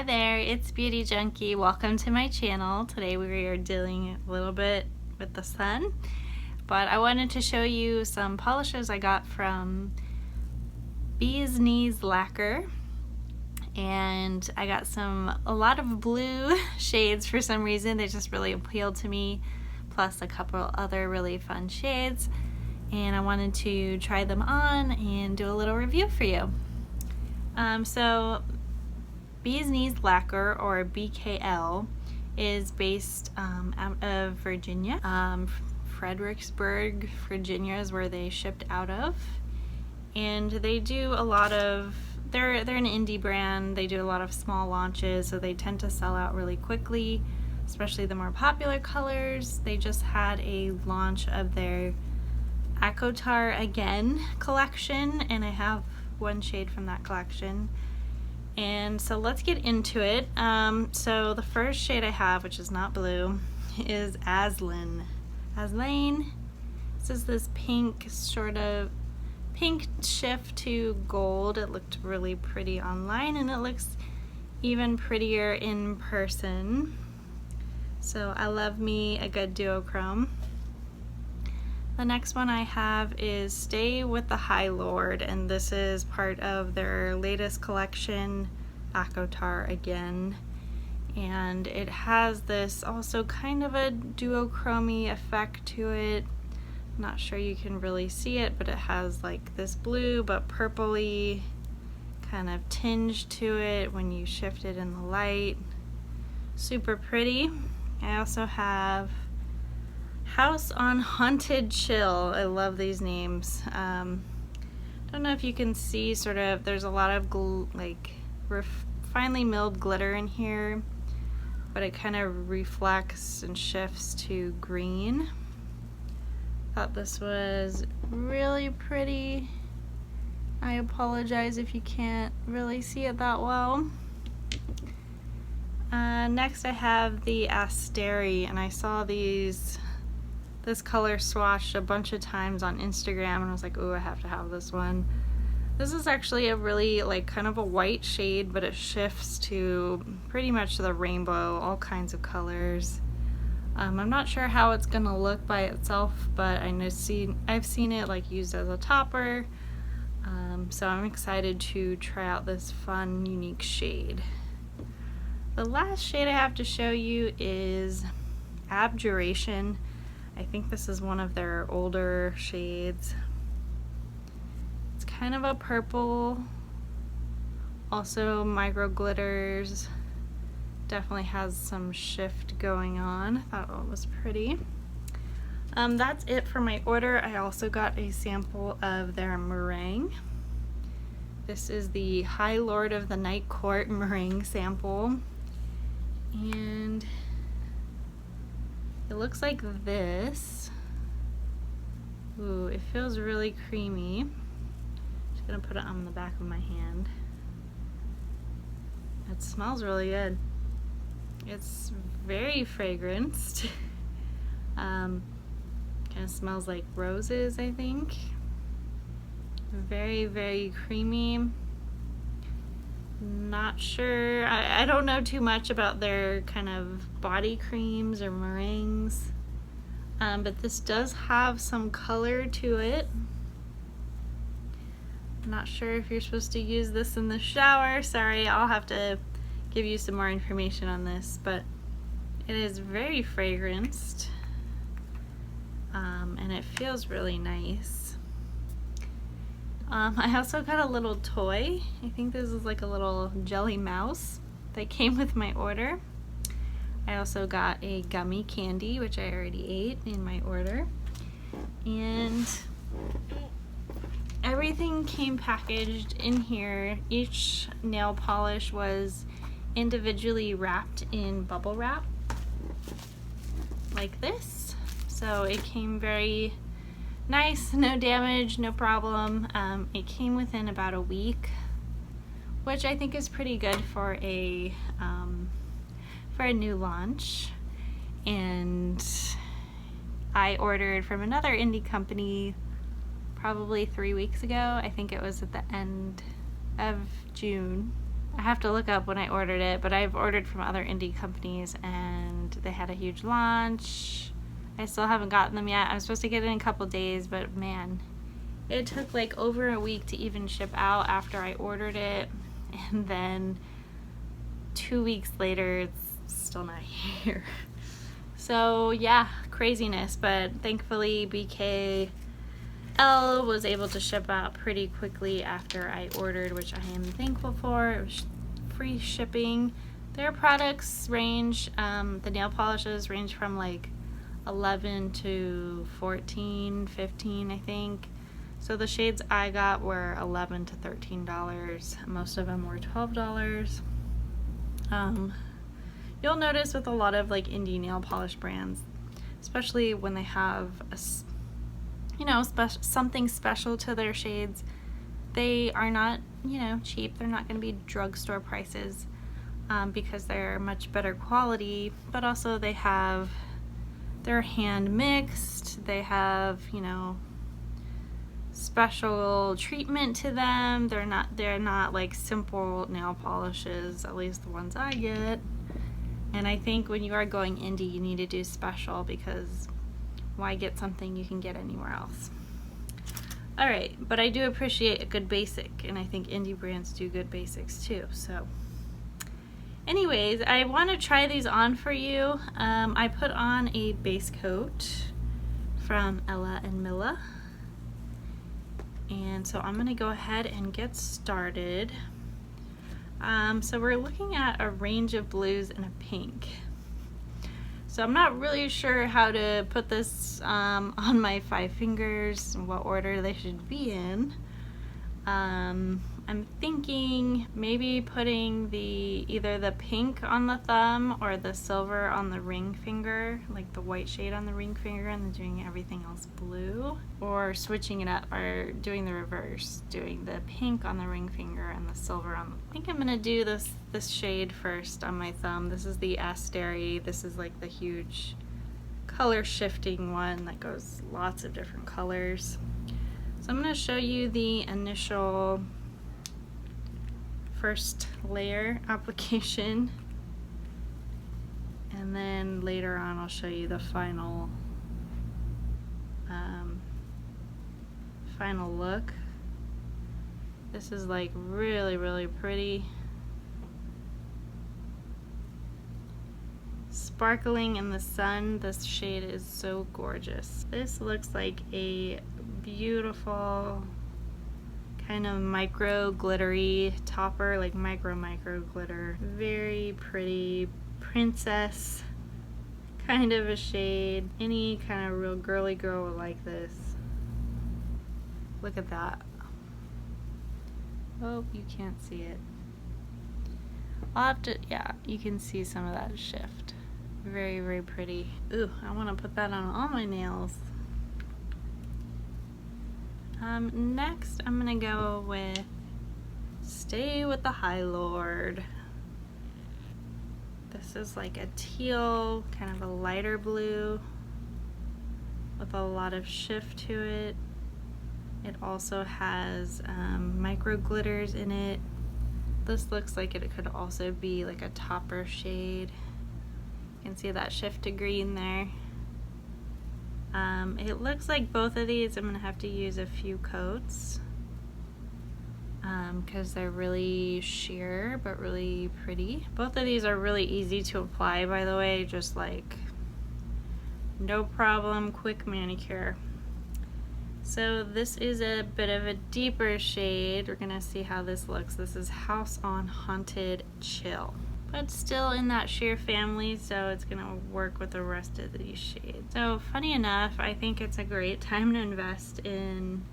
Hi there, it's Beauty Junkie. Welcome to my channel. Today we are dealing a little bit with the sun, but I wanted to show you some polishes I got from Bee's Knees Lacquer, and I got a lot of blue shades for some reason. They just really appealed to me, plus a couple other really fun shades, and I wanted to try them on and do a little review for you. So Bee's Knees Lacquer, or BKL, is based out of Virginia. Fredericksburg, Virginia is where they shipped out of. And they do a lot of, they're an indie brand. They do a lot of small launches, so they tend to sell out really quickly, especially the more popular colors. They just had a launch of their Acotar Again collection, and I have one shade from that collection. And so let's get into it. So the first shade I have, which is not blue, is Azlain. This is this pink, sort of pink shift to gold. It looked really pretty online, and it looks even prettier in person. So I love me a good duochrome. The next one I have is Stay with the High Lord, and this is part of their latest collection, Acotar Again. And it has this also kind of a duochrome effect to it. I'm not sure you can really see it, but it has like this blue but purpley kind of tinge to it when you shift it in the light. Super pretty. I also have House on Haunted Chill. I love these names. Don't know if you can see, sort of, there's a lot of finely milled glitter in here, but it kind of reflects and shifts to green. Thought this was really pretty. I apologize if you can't really see it that well. Next I have the Asteri, and I saw this color swatched a bunch of times on Instagram, and I was like, ooh, I have to have this one. This is actually a really kind of a white shade, but it shifts to pretty much the rainbow, all kinds of colors. I'm not sure how it's gonna look by itself, but I've seen it used as a topper, so I'm excited to try out this fun, unique shade. The last shade I have to show you is Abjuration. I think this is one of their older shades. It's kind of a purple, also micro glitters. Definitely has some shift going on. I thought it was pretty. That's it for my order. I also got a sample of their meringue. This is the High Lord of the Night Court meringue sample, and it looks like this. Ooh, it feels really creamy. Just gonna put it on the back of my hand. It smells really good. It's very fragranced. Kind of smells like roses, I think. Very, very creamy. Not sure, I don't know too much about their kind of body creams or meringues, but this does have some color to it. I'm not sure if you're supposed to use this in the shower. Sorry, I'll have to give you some more information on this, but it is very fragranced, and it feels really nice. I also got a little toy. I think this is like a little jelly mouse that came with my order. I also got a gummy candy, which I already ate in my order. And everything came packaged in here. Each nail polish was individually wrapped in bubble wrap, like this. So it came very nice, no damage, no problem. It came within about a week, which I think is pretty good for a new launch. And I ordered from another indie company probably 3 weeks ago. I think it was at the end of June. I have to look up when I ordered it, but I've ordered from other indie companies and they had a huge launch. I still haven't gotten them yet. I'm supposed to get it in a couple days, but man, it took like over a week to even ship out after I ordered it, and then 2 weeks later it's still not here. So yeah, craziness, but thankfully BKL was able to ship out pretty quickly after I ordered, which I am thankful for. It was free shipping. Their products range, the nail polishes range from like 11 to 14, 15, I think. So the shades I got were $11 to $13. Most of them were $12. You'll notice with a lot of like indie nail polish brands, especially when they have a, you know, something special to their shades, they are not, you know, cheap. They're not going to be drugstore prices, because they're much better quality, but also they're hand mixed. They have, you know, special treatment to them. They're not like simple nail polishes, at least the ones I get. And I think when you are going indie, you need to do special, because why get something you can get anywhere else? Alright, but I do appreciate a good basic, and I think indie brands do good basics too. So anyways, I want to try these on for you. I put on a base coat from Ella and Milla, and so I'm going to go ahead and get started. So we're looking at a range of blues and a pink. So I'm not really sure how to put this on my 5 fingers and what order they should be in. I'm thinking maybe putting either the pink on the thumb or the silver on the ring finger, like the white shade on the ring finger, and then doing everything else blue, or switching it up or doing the reverse, doing the pink on the ring finger and the silver on I think I'm gonna do this shade first on my thumb. This is the Asteri. This is like the huge color shifting one that goes lots of different colors. So I'm going to show you the initial first layer application, and then later on I'll show you the final look. This is like really, really pretty. Sparkling in the sun. This shade is so gorgeous. This looks like a beautiful kind of micro glittery topper, like micro glitter. Very pretty princess kind of a shade. Any kind of real girly girl would like this. Look at that. Oh, you can't see it. I'll have to, yeah, you can see some of that shift. Very, very pretty. Ooh, I want to put that on all my nails. Next, I'm gonna go with Stay with the High Lord. This is like a teal, kind of a lighter blue with a lot of shift to it. It also has micro glitters in it. This looks like it could also be like a topper shade. You can see that shift to green there. It looks like both of these I'm going to have to use a few coats because they're really sheer but really pretty. Both of these are really easy to apply, by the way, just like no problem, quick manicure. So this is a bit of a deeper shade. We're gonna see how this looks. This is House on Haunted Chill, but still in that sheer family, so it's gonna work with the rest of these shades. So funny enough, I think it's a great time to invest in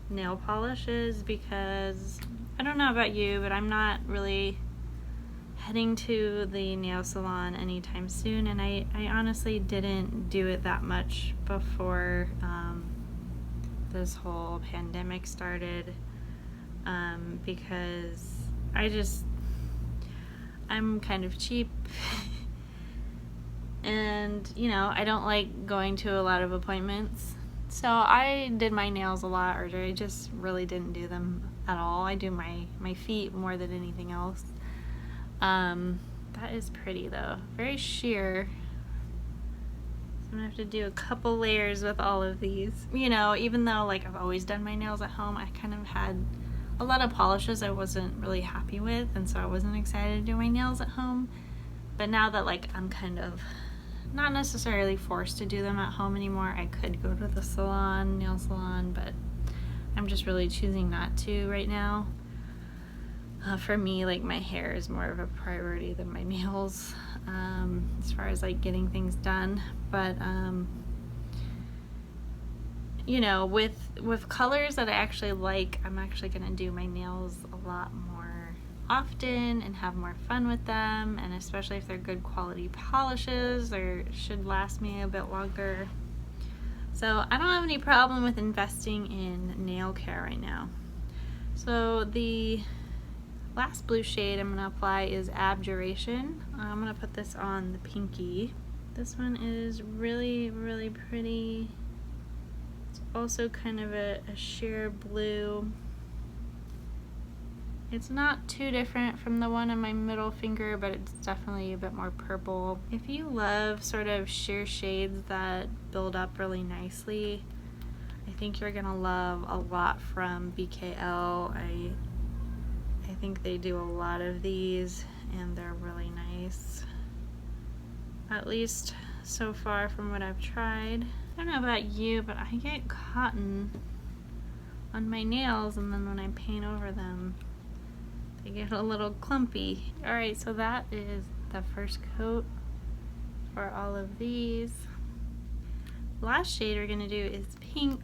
nail polishes because I don't know about you, but I'm not really heading to the nail salon anytime soon, and I honestly didn't do it that much before this whole pandemic started, because I'm kind of cheap and you know, I don't like going to a lot of appointments, So I did my nails a lot, or I just really didn't do them at all. I do my feet more than anything else. That is pretty though, very sheer. So I'm gonna have to do a couple layers with all of these. You know, even though like I've always done my nails at home, I kind of had a lot of polishes I wasn't really happy with, and so I wasn't excited to do my nails at home. But now that like I'm kind of not necessarily forced to do them at home anymore, I could go to the salon, nail salon, but I'm just really choosing not to right now. For me, like my hair is more of a priority than my nails, as far as like getting things done. But you know, with colors that I actually like, I'm actually gonna do my nails a lot more often and have more fun with them, and especially if they're good quality polishes, they should last me a bit longer. So I don't have any problem with investing in nail care right now. So the last blue shade I'm going to apply is Abjuration. I'm going to put this on the pinky. This one is really, really pretty. It's also kind of a sheer blue. It's not too different from the one on my middle finger, but it's definitely a bit more purple. If you love sort of sheer shades that build up really nicely, I think you're gonna love a lot from BKL. I think they do a lot of these and they're really nice. At least so far from what I've tried. I don't know about you, but I get cotton on my nails, and then when I paint over them, they get a little clumpy. Alright, so that is the first coat for all of these. The last shade we're going to do is pink,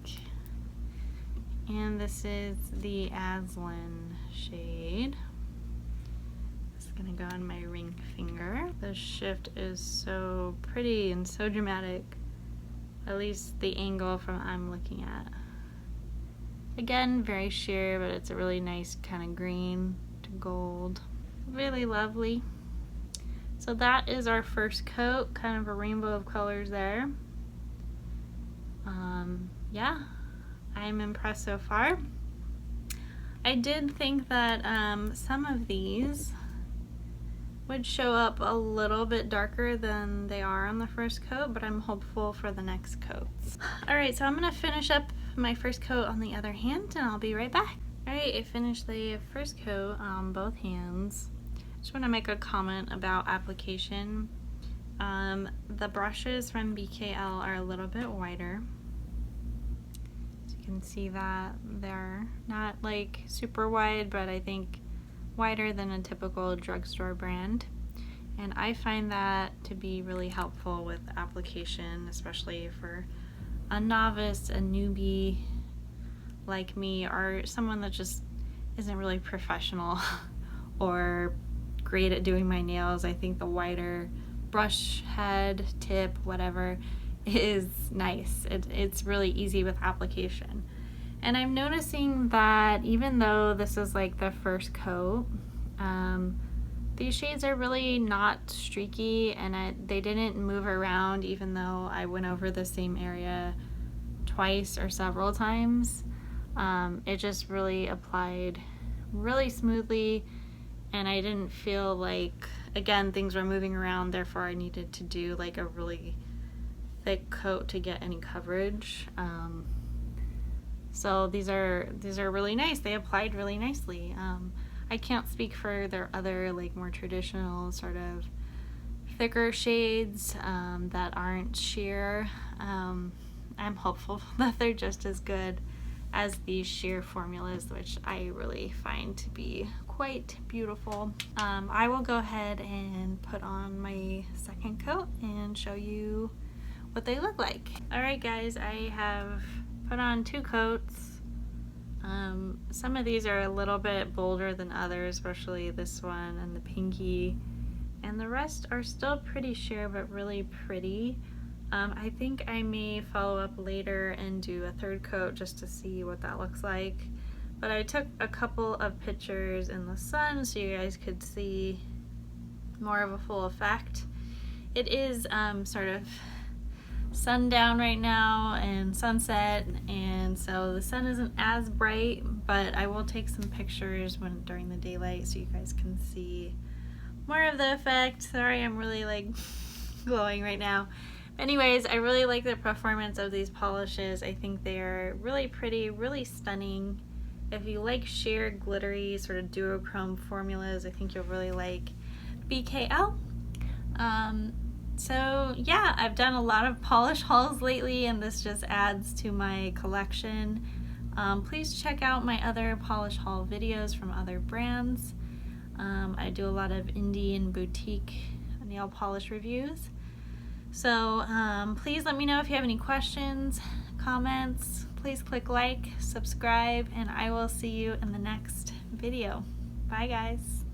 and this is the Azlain shade. It's going to go on my ring finger. The shift is so pretty and so dramatic, at least the angle from I'm looking at. Again, very sheer, but it's a really nice kind of green to gold. Really lovely. So that is our first coat, kind of a rainbow of colors there. Yeah, I'm impressed so far. I did think that some of these would show up a little bit darker than they are on the first coat, but I'm hopeful for the next coats. Alright, so I'm going to finish up my first coat on the other hand, and I'll be right back. Alright, I finished the first coat on both hands. Just want to make a comment about application. The brushes from BKL are a little bit wider. As you can see that they're not like super wide, but I think wider than a typical drugstore brand. And I find that to be really helpful with application, especially for a novice, a newbie like me, or someone that just isn't really professional or great at doing my nails. I think the wider brush head, tip, whatever, is nice. It's really easy with application. And I'm noticing that even though this is like the first coat, these shades are really not streaky, and they didn't move around even though I went over the same area twice or several times. It just really applied really smoothly, and I didn't feel like, again, things were moving around, therefore I needed to do like a really thick coat to get any coverage. So these are really nice. They applied really nicely. I can't speak for their other like more traditional sort of thicker shades that aren't sheer. I'm hopeful that they're just as good as these sheer formulas, which I really find to be quite beautiful. I will go ahead and put on my second coat and show you what they look like. Alright guys, I have put on two coats. Some of these are a little bit bolder than others, especially this one and the pinky, and the rest are still pretty sheer but really pretty. I think I may follow up later and do a third coat just to see what that looks like, but I took a couple of pictures in the sun so you guys could see more of a full effect. It is sort of sundown right now and sunset, and so the sun isn't as bright, but I will take some pictures during the daylight so you guys can see more of the effect. Sorry, I'm really like glowing right now. Anyways, I really like the performance of these polishes. I think they are really pretty, really stunning. If you like sheer glittery sort of duochrome formulas, I think you'll really like BKL. So yeah, I've done a lot of polish hauls lately, and this just adds to my collection. Please check out my other polish haul videos from other brands. I do a lot of indie and boutique nail polish reviews. So please let me know if you have any questions, comments. Please click like, subscribe, and I will see you in the next video. Bye guys.